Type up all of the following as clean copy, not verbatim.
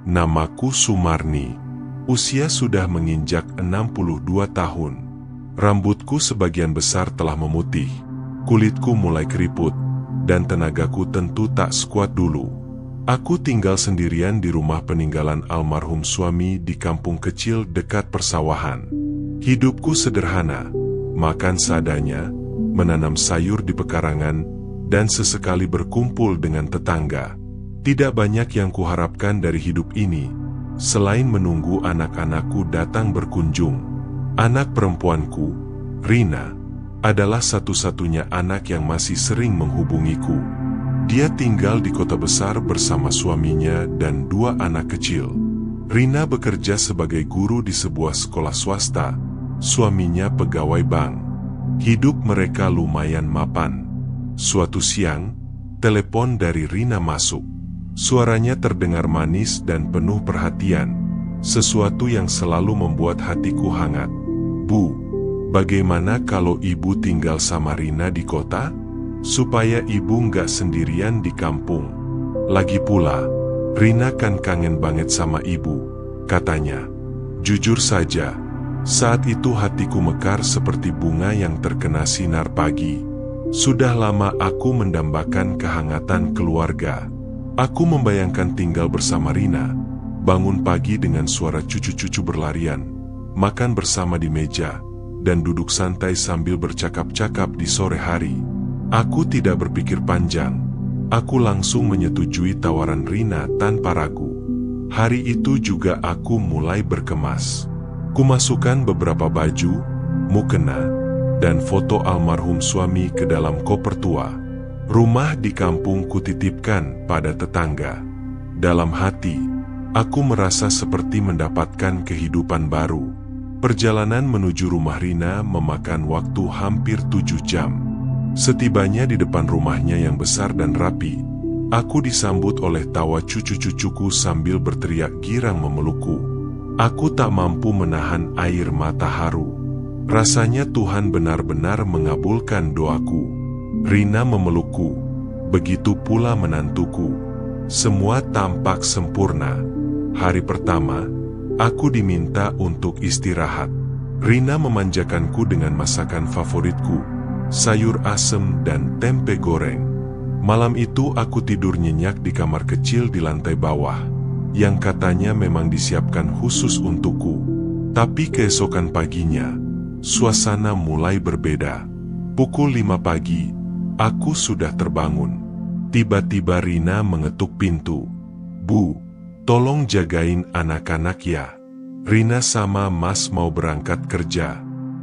Namaku Sumarni. Usia sudah menginjak 62 tahun. Rambutku sebagian besar telah memutih, kulitku mulai keriput, dan tenagaku tentu tak sekuat dulu. Aku tinggal sendirian di rumah peninggalan almarhum suami di kampung kecil dekat persawahan. Hidupku sederhana, makan seadanya, menanam sayur di pekarangan, dan sesekali berkumpul dengan tetangga. Tidak banyak yang kuharapkan dari hidup ini, selain menunggu anak-anakku datang berkunjung. Anak perempuanku, Rina, adalah satu-satunya anak yang masih sering menghubungiku. Dia tinggal di kota besar bersama suaminya dan 2 anak kecil. Rina bekerja sebagai guru di sebuah sekolah swasta, suaminya pegawai bank. Hidup mereka lumayan mapan. Suatu siang, telepon dari Rina masuk. Suaranya terdengar manis dan penuh perhatian, sesuatu yang selalu membuat hatiku hangat. Bu, bagaimana kalau ibu tinggal sama Rina di kota? Supaya ibu nggak sendirian di kampung. Lagi pula, Rina kan kangen banget sama ibu, katanya. Jujur saja, saat itu hatiku mekar seperti bunga yang terkena sinar pagi. Sudah lama aku mendambakan kehangatan keluarga. Aku membayangkan tinggal bersama Rina, bangun pagi dengan suara cucu-cucu berlarian, makan bersama di meja, dan duduk santai sambil bercakap-cakap di sore hari. Aku tidak berpikir panjang. Aku langsung menyetujui tawaran Rina tanpa ragu. Hari itu juga aku mulai berkemas. Kumasukkan beberapa baju, mukena, dan foto almarhum suami ke dalam koper tua. Rumah di kampung kutitipkan pada tetangga. Dalam hati, aku merasa seperti mendapatkan kehidupan baru. Perjalanan menuju rumah Rina memakan waktu hampir 7 jam. Setibanya di depan rumahnya yang besar dan rapi, aku disambut oleh tawa cucu-cucuku sambil berteriak girang memelukku. Aku tak mampu menahan air mata haru. Rasanya Tuhan benar-benar mengabulkan doaku. Rina memelukku, begitu pula menantuku. Semua tampak sempurna. Hari pertama, aku diminta untuk istirahat. Rina memanjakanku dengan masakan favoritku, sayur asem dan tempe goreng. Malam itu aku tidur nyenyak di kamar kecil di lantai bawah, yang katanya memang disiapkan khusus untukku. Tapi keesokan paginya, suasana mulai berbeda. Pukul 5 pagi, aku sudah terbangun. Tiba-tiba Rina mengetuk pintu. Bu, tolong jagain anak-anak ya. Rina sama Mas mau berangkat kerja.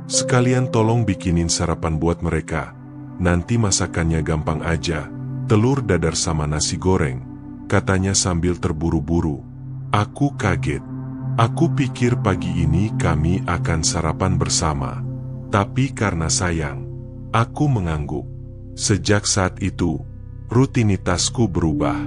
Sekalian tolong bikinin sarapan buat mereka. Nanti masakannya gampang aja. Telur dadar sama nasi goreng, katanya sambil terburu-buru. Aku kaget. Aku pikir pagi ini kami akan sarapan bersama. Tapi karena sayang, aku mengangguk. Sejak saat itu, rutinitasku berubah.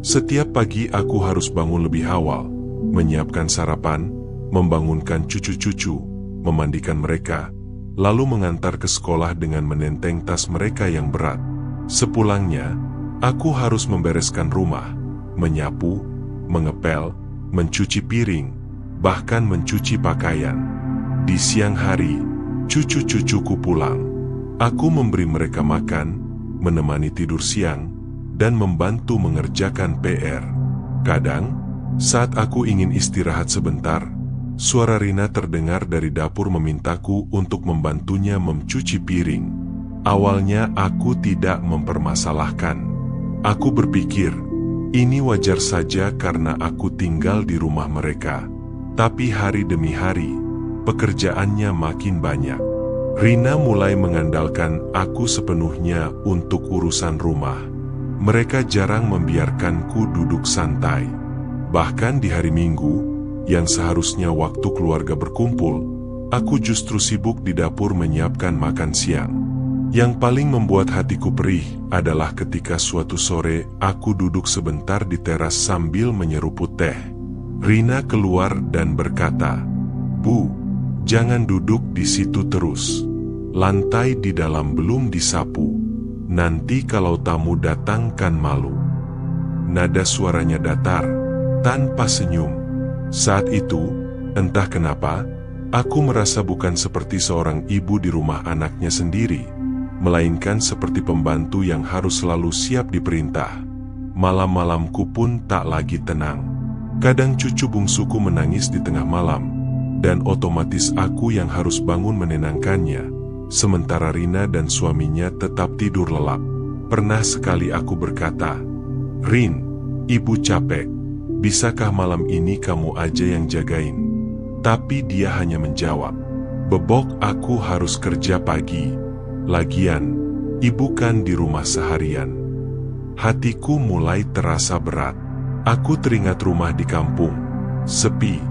Setiap pagi aku harus bangun lebih awal, menyiapkan sarapan, membangunkan cucu-cucu, memandikan mereka, lalu mengantar ke sekolah dengan menenteng tas mereka yang berat. Sepulangnya, aku harus membereskan rumah, menyapu, mengepel, mencuci piring, bahkan mencuci pakaian. Di siang hari, cucu-cucuku pulang. Aku memberi mereka makan, menemani tidur siang, dan membantu mengerjakan PR. Kadang, saat aku ingin istirahat sebentar, suara Rina terdengar dari dapur memintaku untuk membantunya mencuci piring. Awalnya aku tidak mempermasalahkan. Aku berpikir, ini wajar saja karena aku tinggal di rumah mereka. Tapi hari demi hari, pekerjaannya makin banyak. Rina mulai mengandalkan aku sepenuhnya untuk urusan rumah. Mereka jarang membiarkanku duduk santai. Bahkan di hari Minggu, yang seharusnya waktu keluarga berkumpul, aku justru sibuk di dapur menyiapkan makan siang. Yang paling membuat hatiku perih adalah ketika suatu sore aku duduk sebentar di teras sambil menyeruput teh. Rina keluar dan berkata, "Bu, jangan duduk di situ terus. Lantai di dalam belum disapu. Nanti kalau tamu datang kan malu." Nada suaranya datar, tanpa senyum. Saat itu, entah kenapa, aku merasa bukan seperti seorang ibu di rumah anaknya sendiri, melainkan seperti pembantu yang harus selalu siap diperintah. Malam-malamku pun tak lagi tenang. Kadang cucu bungsuku menangis di tengah malam, dan otomatis aku yang harus bangun menenangkannya, sementara Rina dan suaminya tetap tidur lelap. Pernah sekali aku berkata, "Rin, ibu capek, bisakah malam ini kamu aja yang jagain?" Tapi dia hanya menjawab, "Bebok, aku harus kerja pagi. Lagian, ibu kan di rumah seharian." Hatiku mulai terasa berat. Aku teringat rumah di kampung, sepi,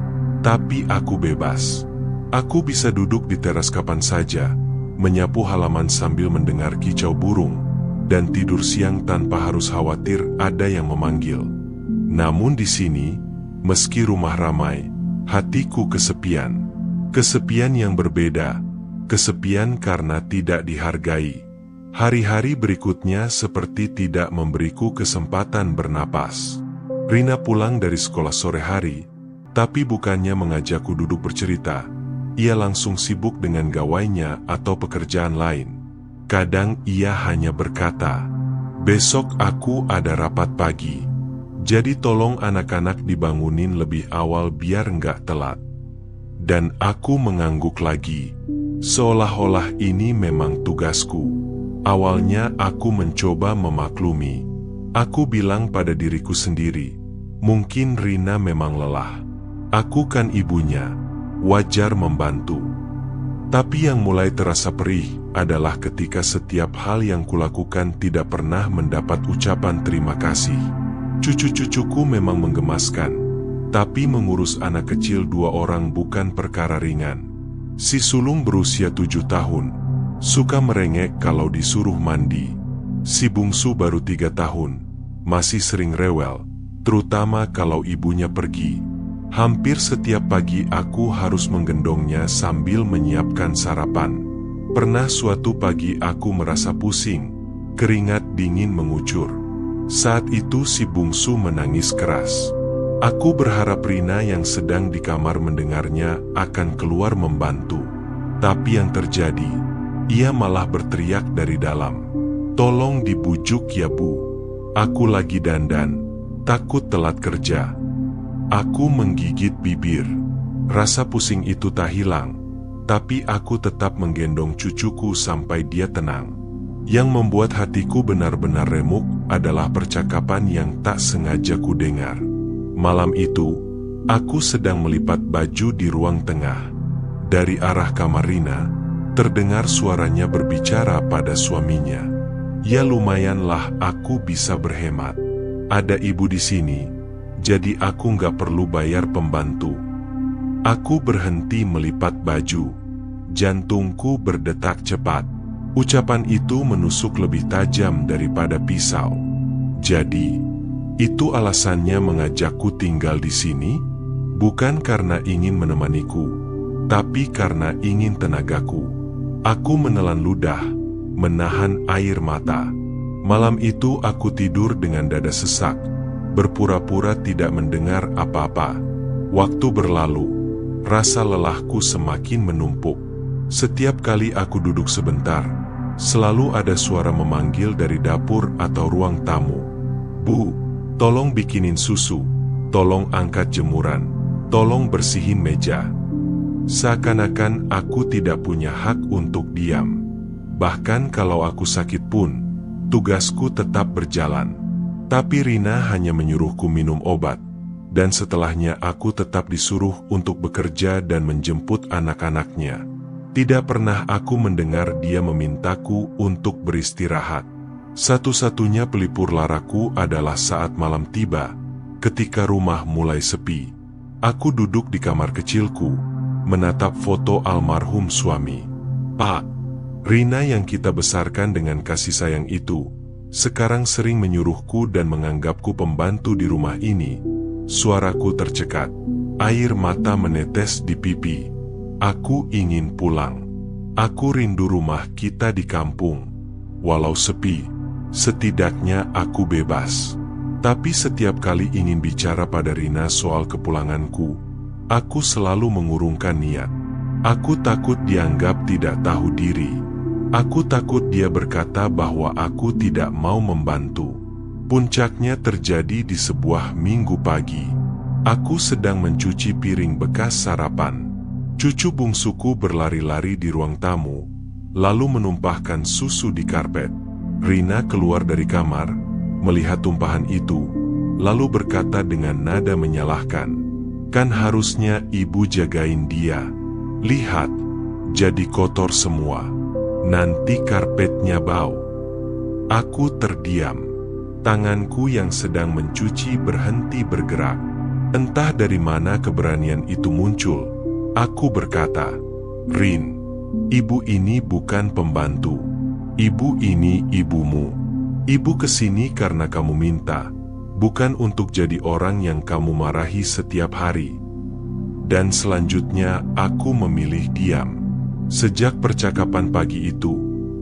tapi aku bebas. Aku bisa duduk di teras kapan saja, menyapu halaman sambil mendengar kicau burung, dan tidur siang tanpa harus khawatir ada yang memanggil. Namun di sini, meski rumah ramai, hatiku kesepian. Kesepian yang berbeda, kesepian karena tidak dihargai. Hari-hari berikutnya seperti tidak memberiku kesempatan bernapas. Rina pulang dari sekolah sore hari, tapi bukannya mengajakku duduk bercerita. Ia langsung sibuk dengan gawainya atau pekerjaan lain. Kadang ia hanya berkata, "Besok aku ada rapat pagi, jadi tolong anak-anak dibangunin lebih awal biar nggak telat." Dan aku mengangguk lagi, seolah-olah ini memang tugasku. Awalnya aku mencoba memaklumi. Aku bilang pada diriku sendiri, mungkin Rina memang lelah. Aku kan ibunya, wajar membantu. Tapi yang mulai terasa perih adalah ketika setiap hal yang kulakukan tidak pernah mendapat ucapan terima kasih. Cucu-cucuku memang menggemaskan, tapi mengurus anak kecil 2 orang bukan perkara ringan. Si sulung berusia 7 tahun, suka merengek kalau disuruh mandi. Si bungsu baru 3 tahun, masih sering rewel, terutama kalau ibunya pergi. Hampir setiap pagi aku harus menggendongnya sambil menyiapkan sarapan. Pernah suatu pagi aku merasa pusing, keringat dingin mengucur. Saat itu si bungsu menangis keras. Aku berharap Rina yang sedang di kamar mendengarnya akan keluar membantu. Tapi yang terjadi, ia malah berteriak dari dalam, "Tolong dibujuk ya Bu. Aku lagi dandan, takut telat kerja." Aku menggigit bibir. Rasa pusing itu tak hilang, tapi aku tetap menggendong cucuku sampai dia tenang. Yang membuat hatiku benar-benar remuk adalah percakapan yang tak sengaja ku dengar. Malam itu, aku sedang melipat baju di ruang tengah. Dari arah kamar Rina, terdengar suaranya berbicara pada suaminya. "Ya lumayanlah aku bisa berhemat. Ada ibu di sini, jadi aku nggak perlu bayar pembantu." Aku berhenti melipat baju. Jantungku berdetak cepat. Ucapan itu menusuk lebih tajam daripada pisau. Jadi, itu alasannya mengajakku tinggal di sini? Bukan karena ingin menemaniku, tapi karena ingin tenagaku. Aku menelan ludah, menahan air mata. Malam itu aku tidur dengan dada sesak, berpura-pura tidak mendengar apa-apa. Waktu berlalu, rasa lelahku semakin menumpuk. Setiap kali aku duduk sebentar, selalu ada suara memanggil dari dapur atau ruang tamu. "Bu, tolong bikinin susu, tolong angkat jemuran, tolong bersihin meja." Seakan-akan aku tidak punya hak untuk diam. Bahkan kalau aku sakit pun, tugasku tetap berjalan. Tapi Rina hanya menyuruhku minum obat, dan setelahnya aku tetap disuruh untuk bekerja dan menjemput anak-anaknya. Tidak pernah aku mendengar dia memintaku untuk beristirahat. Satu-satunya pelipur laraku adalah saat malam tiba, ketika rumah mulai sepi. Aku duduk di kamar kecilku, menatap foto almarhum suami. "Pak, Rina yang kita besarkan dengan kasih sayang itu, sekarang sering menyuruhku dan menganggapku pembantu di rumah ini." Suaraku tercekat, air mata menetes di pipi. Aku ingin pulang. Aku rindu rumah kita di kampung. Walau sepi, setidaknya aku bebas. Tapi setiap kali ingin bicara pada Rina soal kepulanganku, aku selalu mengurungkan niat. Aku takut dianggap tidak tahu diri. Aku takut dia berkata bahwa aku tidak mau membantu. Puncaknya terjadi di sebuah minggu pagi. Aku sedang mencuci piring bekas sarapan. Cucu bungsuku berlari-lari di ruang tamu, lalu menumpahkan susu di karpet. Rina keluar dari kamar, melihat tumpahan itu, lalu berkata dengan nada menyalahkan, "Kan harusnya ibu jagain dia. Lihat, jadi kotor semua. Nanti karpetnya bau." Aku terdiam. Tanganku yang sedang mencuci berhenti bergerak. Entah dari mana keberanian itu muncul. Aku berkata, "Rin, ibu ini bukan pembantu. Ibu ini ibumu. Ibu kesini karena kamu minta, bukan untuk jadi orang yang kamu marahi setiap hari." Dan selanjutnya aku memilih diam. Sejak percakapan pagi itu,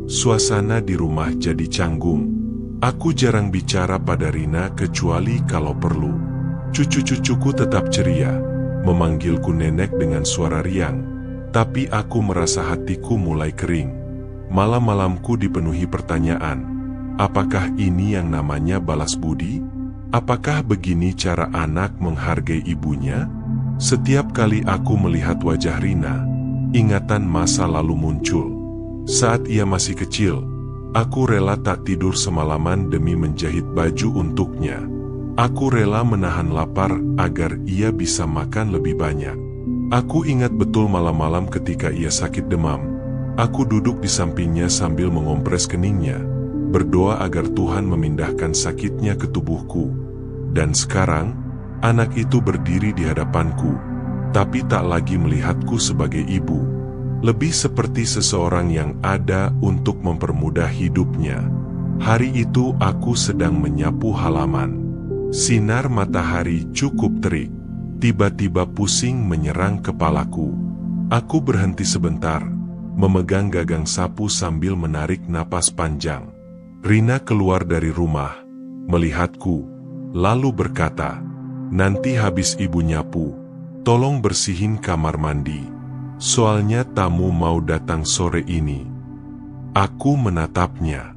suasana di rumah jadi canggung. Aku jarang bicara pada Rina kecuali kalau perlu. Cucu-cucuku tetap ceria, memanggilku nenek dengan suara riang, tapi aku merasa hatiku mulai kering. Malam-malamku dipenuhi pertanyaan, apakah ini yang namanya balas budi? Apakah begini cara anak menghargai ibunya? Setiap kali aku melihat wajah Rina, ingatan masa lalu muncul. Saat ia masih kecil, aku rela tak tidur semalaman demi menjahit baju untuknya. Aku rela menahan lapar agar ia bisa makan lebih banyak. Aku ingat betul malam-malam ketika ia sakit demam. Aku duduk di sampingnya sambil mengompres keningnya, berdoa agar Tuhan memindahkan sakitnya ke tubuhku. Dan sekarang, anak itu berdiri di hadapanku, tapi tak lagi melihatku sebagai ibu. Lebih seperti seseorang yang ada untuk mempermudah hidupnya. Hari itu aku sedang menyapu halaman. Sinar matahari cukup terik. Tiba-tiba pusing menyerang kepalaku. Aku berhenti sebentar, memegang gagang sapu sambil menarik napas panjang. Rina keluar dari rumah, melihatku, lalu berkata, "Nanti habis ibu nyapu, tolong bersihin kamar mandi. Soalnya tamu mau datang sore ini." Aku menatapnya.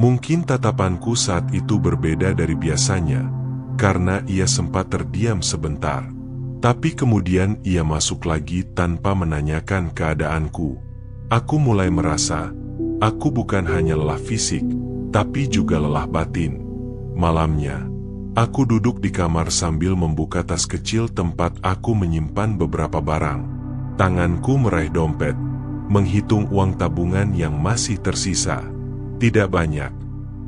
Mungkin tatapanku saat itu berbeda dari biasanya, karena ia sempat terdiam sebentar. Tapi kemudian ia masuk lagi tanpa menanyakan keadaanku. Aku mulai merasa, aku bukan hanya lelah fisik, tapi juga lelah batin. Malamnya, aku duduk di kamar sambil membuka tas kecil tempat aku menyimpan beberapa barang. Tanganku meraih dompet, menghitung uang tabungan yang masih tersisa. Tidak banyak,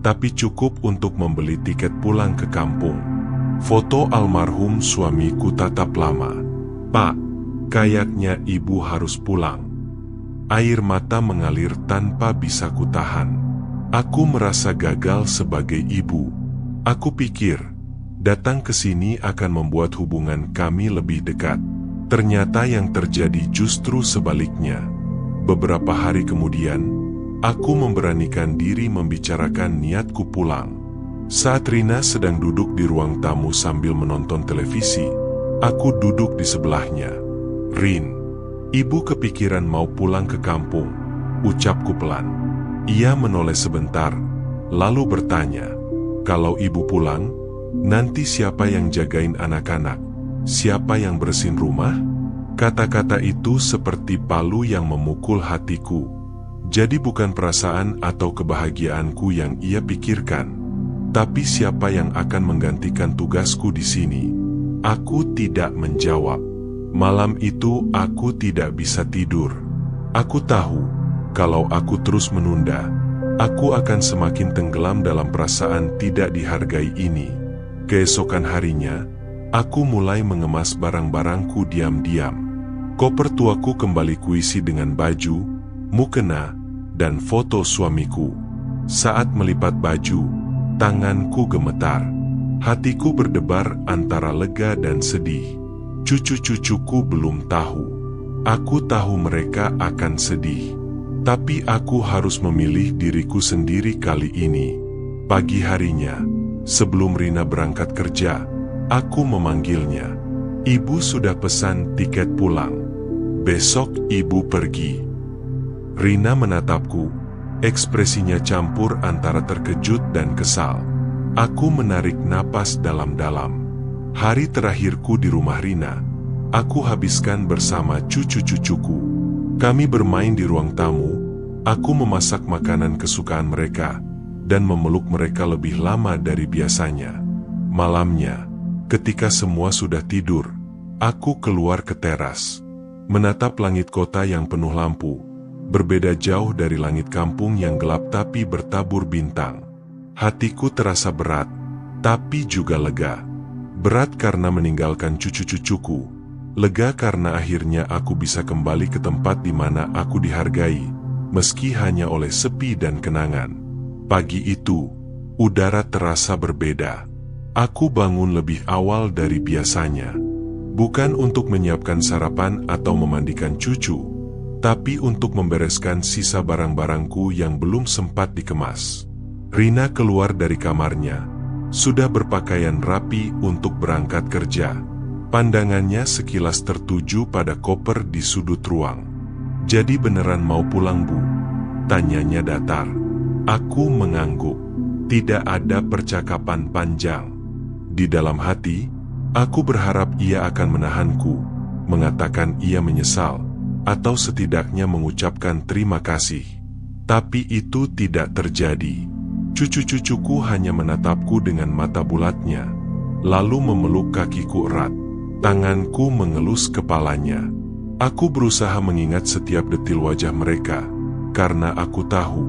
tapi cukup untuk membeli tiket pulang ke kampung. Foto almarhum suamiku tatap lama. "Pak, kayaknya ibu harus pulang." Air mata mengalir tanpa bisa kutahan. Aku merasa gagal sebagai ibu. Aku pikir, datang ke sini akan membuat hubungan kami lebih dekat. Ternyata yang terjadi justru sebaliknya. Beberapa hari kemudian, aku memberanikan diri membicarakan niatku pulang. Saat Rina sedang duduk di ruang tamu sambil menonton televisi, aku duduk di sebelahnya. "Rin, ibu kepikiran mau pulang ke kampung," ucapku pelan. Ia menoleh sebentar, lalu bertanya, "Kalau ibu pulang, nanti siapa yang jagain anak-anak? Siapa yang bersihin rumah?" Kata-kata itu seperti palu yang memukul hatiku. Jadi bukan perasaan atau kebahagiaanku yang ia pikirkan, tapi siapa yang akan menggantikan tugasku di sini? Aku tidak menjawab. Malam itu aku tidak bisa tidur. Aku tahu, kalau aku terus menunda, aku akan semakin tenggelam dalam perasaan tidak dihargai ini. Keesokan harinya, aku mulai mengemas barang-barangku diam-diam. Koper tuaku kembali kuisi dengan baju, mukena, dan foto suamiku. Saat melipat baju, tanganku gemetar. Hatiku berdebar antara lega dan sedih. Cucu-cucuku belum tahu. Aku tahu mereka akan sedih. Tapi aku harus memilih diriku sendiri kali ini. Pagi harinya, Sebelum Rina berangkat kerja, aku memanggilnya. Ibu sudah pesan tiket pulang. Besok ibu pergi. Rina menatapku, ekspresinya campur antara terkejut dan kesal. Aku menarik napas dalam-dalam. Hari terakhirku di rumah Rina, aku habiskan bersama cucu-cucuku. Kami bermain di ruang tamu, aku memasak makanan kesukaan mereka, dan memeluk mereka lebih lama dari biasanya. Malamnya, ketika semua sudah tidur, aku keluar ke teras, menatap langit kota yang penuh lampu, berbeda jauh dari langit kampung yang gelap tapi bertabur bintang. Hatiku terasa berat, tapi juga lega. Berat karena meninggalkan cucu-cucuku, lega karena akhirnya aku bisa kembali ke tempat di mana aku dihargai, meski hanya oleh sepi dan kenangan. Pagi itu, udara terasa berbeda. Aku bangun lebih awal dari biasanya. Bukan untuk menyiapkan sarapan atau memandikan cucu, tapi untuk membereskan sisa barang-barangku yang belum sempat dikemas. Rina keluar dari kamarnya, sudah berpakaian rapi untuk berangkat kerja. Pandangannya sekilas tertuju pada koper di sudut ruang. "Jadi beneran mau pulang, Bu?" tanyanya datar. Aku mengangguk. Tidak ada percakapan panjang. Di dalam hati, aku berharap ia akan menahanku, mengatakan ia menyesal, atau setidaknya mengucapkan terima kasih. Tapi itu tidak terjadi. Cucu-cucuku hanya menatapku dengan mata bulatnya, lalu memeluk kakiku erat. Tanganku mengelus kepalanya. Aku berusaha mengingat setiap detil wajah mereka, karena aku tahu,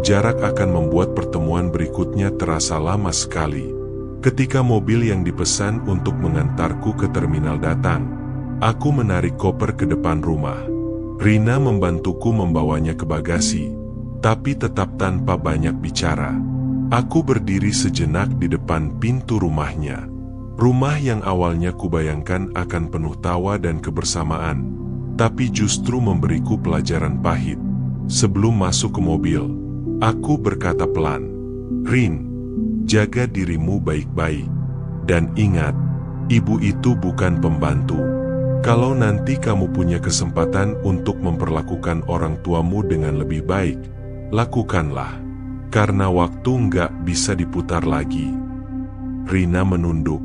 jarak akan membuat pertemuan berikutnya terasa lama sekali. Ketika mobil yang dipesan untuk mengantarku ke terminal datang, aku menarik koper ke depan rumah. Rina membantuku membawanya ke bagasi, tapi tetap tanpa banyak bicara. Aku berdiri sejenak di depan pintu rumahnya. Rumah yang awalnya kubayangkan akan penuh tawa dan kebersamaan, tapi justru memberiku pelajaran pahit. Sebelum masuk ke mobil, aku berkata pelan, "Rin, jaga dirimu baik-baik. Dan ingat, ibu itu bukan pembantu. Kalau nanti kamu punya kesempatan untuk memperlakukan orang tuamu dengan lebih baik, lakukanlah. Karena waktu nggak bisa diputar lagi." Rina menunduk,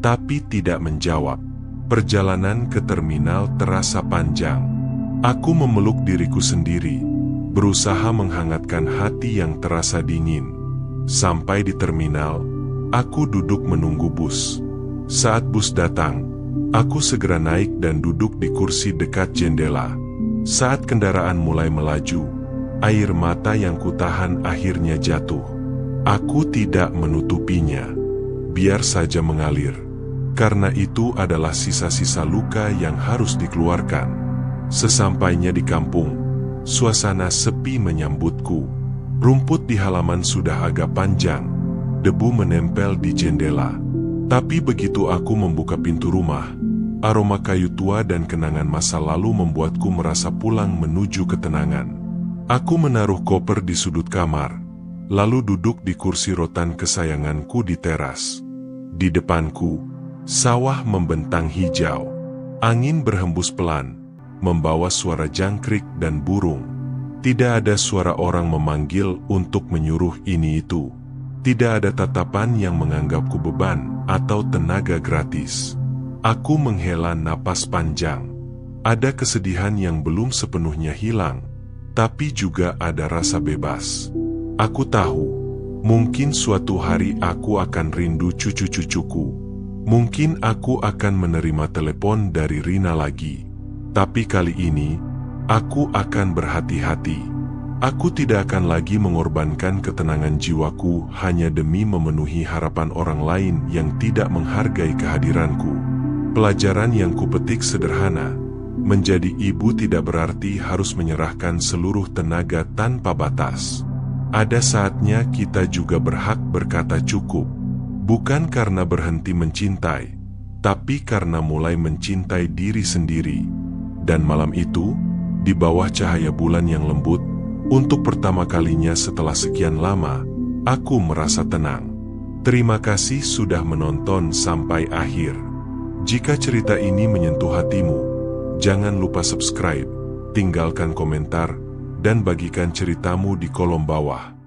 tapi tidak menjawab. Perjalanan ke terminal terasa panjang. Aku memeluk diriku sendiri, berusaha menghangatkan hati yang terasa dingin. Sampai di terminal, aku duduk menunggu bus. Saat bus datang, aku segera naik dan duduk di kursi dekat jendela. Saat kendaraan mulai melaju, air mata yang kutahan akhirnya jatuh. Aku tidak menutupinya, biar saja mengalir. Karena itu adalah sisa-sisa luka yang harus dikeluarkan. Sesampainya di kampung, suasana sepi menyambutku. Rumput di halaman sudah agak panjang, debu menempel di jendela. Tapi begitu aku membuka pintu rumah, aroma kayu tua dan kenangan masa lalu membuatku merasa pulang menuju ketenangan. Aku menaruh koper di sudut kamar, lalu duduk di kursi rotan kesayanganku di teras. Di depanku, sawah membentang hijau. Angin berhembus pelan, membawa suara jangkrik dan burung. Tidak ada suara orang memanggil untuk menyuruh ini itu. Tidak ada tatapan yang menganggapku beban atau tenaga gratis. Aku menghela napas panjang. Ada kesedihan yang belum sepenuhnya hilang, tapi juga ada rasa bebas. Aku tahu, mungkin suatu hari aku akan rindu cucu-cucuku. Mungkin aku akan menerima telepon dari Rina lagi. Tapi kali ini, aku akan berhati-hati. Aku tidak akan lagi mengorbankan ketenangan jiwaku hanya demi memenuhi harapan orang lain yang tidak menghargai kehadiranku. Pelajaran yang kupetik sederhana, menjadi ibu tidak berarti harus menyerahkan seluruh tenaga tanpa batas. Ada saatnya kita juga berhak berkata cukup, bukan karena berhenti mencintai, tapi karena mulai mencintai diri sendiri. Dan malam itu, di bawah cahaya bulan yang lembut, untuk pertama kalinya setelah sekian lama, aku merasa tenang. Terima kasih sudah menonton sampai akhir. Jika cerita ini menyentuh hatimu, jangan lupa subscribe, tinggalkan komentar, dan bagikan ceritamu di kolom bawah.